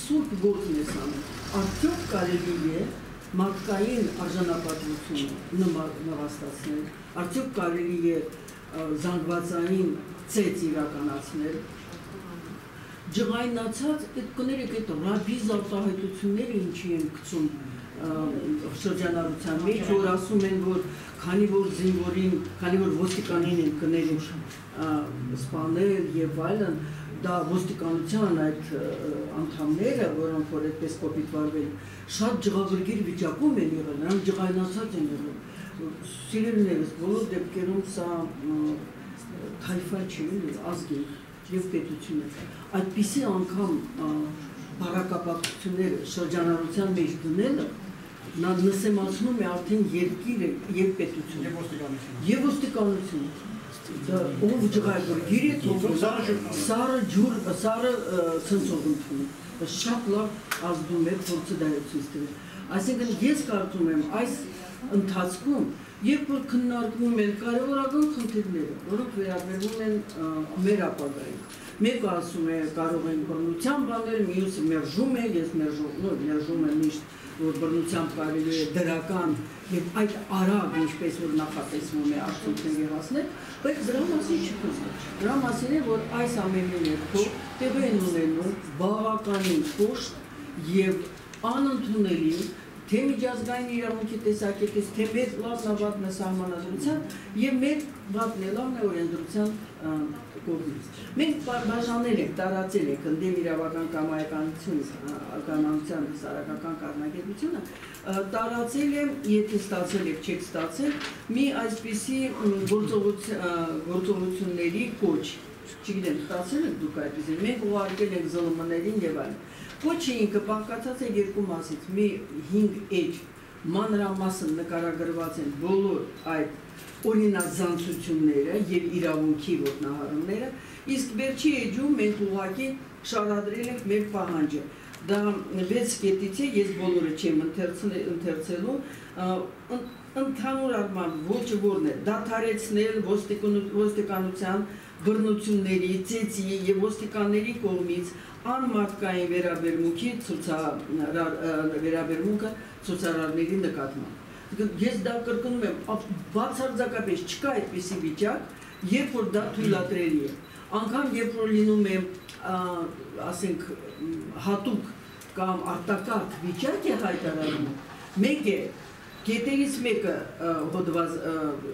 սուրբ գործն ես անում, արդյոք կարելի է մարդկային արժանապատվությունը նվաստացնել, արդյոք կարելի է զանգվածային ծեծ իրականացնել, ջղայնացած, կներեք այդ ռաբի զարտահայտությունները ինչի են գցում շրջանառության մեջ, որ ասում են, որ քանի որ զինվորին, քանի որ ոստիկանին են կներում սպանել եւ այլն, դա ոստիկանության այդ անդամները, որոնք որ այդպես կոպիտ վարվել, շատ ջղագրգիռ վիճակում են եղել, նրանք ջղայնացած են եղել։ Սիրելիներս, բոլոր դեպքերում սա թայֆա չի, ազգի եւ պետությունը։ Այդպիսի անգամ բարակապակցությունները շրջանառության մեջ դնելը նա նսեմացնում է արդեն երկիրը եւ պետությունը եւ ոստիկանությունը ով ջղայնագիր է սարը ցնցող ընդունում շատ լավ ազդում է փորձը դայացույց տվել այսինքն ես կարծում եմ այս ընթացքում երբ որ քննարկվում են կարևորական խնդիրները որոնք վերաբերում են մեր ապագային Մեկը ասում է կարող են բռնության բանել, մյուսը մերժում է, ես մերժում եմ միշտ, որ բռնությամբ կարելի է դրական եւ այդ արագ, ինչպես որ նախատեսվում է արդյունքների հասնել, բայց դրա մասին չխոսք։ Դրա մասին է, որ այս ամենի ներքո տեղի են ունենում բավականին կոշտ եւ անընդունելի թե միջազգային իրավունքի տեսակետից, թե մեր լավնավատն է սահմանադրության եւ մեր վատն է օրենսդրության կողմից։ Մենք բաժանել ենք, տարածել ենք ընդդեմ իրավական կամայականության հասարակական կազմակերպությունը, տարածել եմ, եթե ստացել եք, չեք ստացել, մի այսպիսի գործողությունների կոչ, չգիտեմ, ստացել եք դուք այդպիսի, մենք ուղարկել ենք ԶԼՄ-ներին եւ այլն։ Կոչը ինքը բաղկացած է երկու մասից, մի 5 էջ մանրամասն նկարագրված են բոլոր այդ օրինազանցությունները եւ իրավունքի ոտնահարումները, իսկ վերջի էջում մենք ուղղակի շարադրել ենք մեր պահանջը։ Դա 6 կետից է, ես բոլորը չեմ ընթերցելու, ընդհանուր առմամբ ոչը որն է, դադարեցնել ոստիկանության բռնությունների, ծեծի եւ ոստիկանների կողմից անմարդկային վերաբերմունքը ցուցարարների նկատմամբ։ Ես դա կրկնում եմ, բացարձակապես չկա այդպիսի վիճակ, երբ որ դա թույլատրելի է։ Անգամ երբ որ լինում է, ասենք, հատուկ կամ արտակարգ վիճակ է հայտարարում, մեկ է, կետերից մեկը հոդված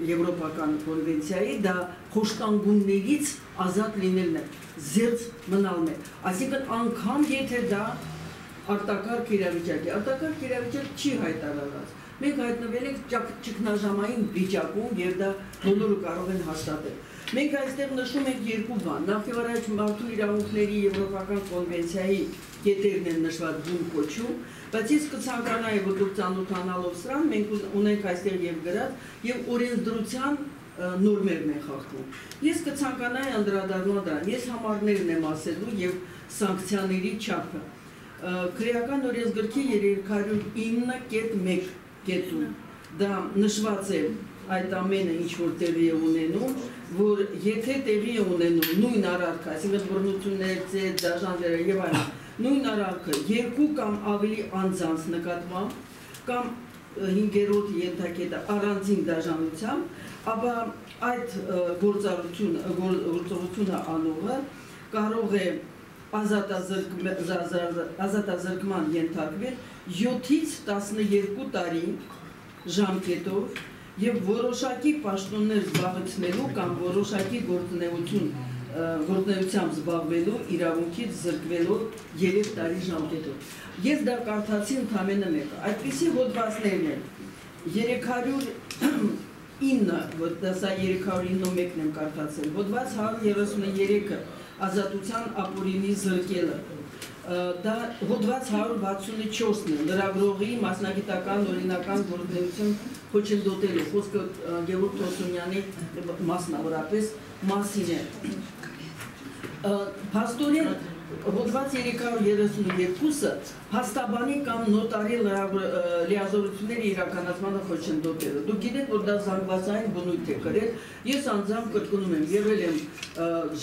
Եվրոպական կոնվենցիայի դա խոշտանգումներից ազատ լինելն է, զերծ մնալն է։ Այսինքն անգամ եթե դա արտակարգ իրավիճակ է, արտակարգ իրավիճակ չի հայտարարված։ Մենք հայտնվել ենք ճգնաժամային վիճակում եւ դա բոլորը կարող են հաստատել։ Մենք այստեղ նշում ենք երկու բան, նախ եւ առաջ մարդու իրավունքների Եվրոպական կոնվենցիայի կետերն են նշված բուն կոչում, բայց ես կցանկանայի, որ դուք ծանոթանալով սրան, մենք ունենք այստեղ եւ գրած եւ օրենսդրության նորմերն են խախտվում։ Ես կցանկանայի անդրադառնալ դրան, ես համարներն եմ ասելու եւ սանկցիաների չափը։ Քրեական օրենսգրքի 309.1 կետում դա նշված է այդ ամենը ինչ որ տեղի է ունենում, որ եթե տեղի է ունենում նույն արարքը, այսինքն բռնություններ, ծեծ, դաժանները եւ այլն, նույն արարքը երկու կամ ավելի անձանց նկատմամբ կամ 5-րդ ենթակետը առանձին դաժանությամբ, ապա այդ գործողությունը անողը կարող է ազատազրկման ենթարկվել 7-ից 12 տարի ժամկետով եւ որոշակի պաշտոններ զբաղեցնելու կամ որոշակի գործունեությամբ զբաղվելու իրավունքից զրկվելու 3 տարի ժամկետով։ Ես դա կարդացի ընդամենը մեկը։ Այդպիսի հոդվածներն են 309, որ դա 309-ն եմ կարդացել, հոդված 133-ը ազատության ապօրինի զրկելը, դա հոդված 164-ն է, լրագրողի մասնագիտական օրինական գործունեություն խոչընդոտելու, խոսքը Գևորգ Թոսունյանի մասնավորապես մասին է։ Փաստորեն հոդված 332-ը հաստաբանի կամ նոտարի լիազորությունների իրականացմանը խոչընդոտելը։ Դուք գիտեք, որ դա զանգվածային բնույթ է կրել, ես անձամբ կրկնում եմ, եղել եմ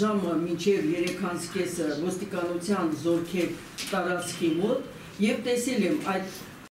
ժամը մինչև 3:30 ոստիկանության զորքեր տարածքի մոտ և տեսել եմ այդ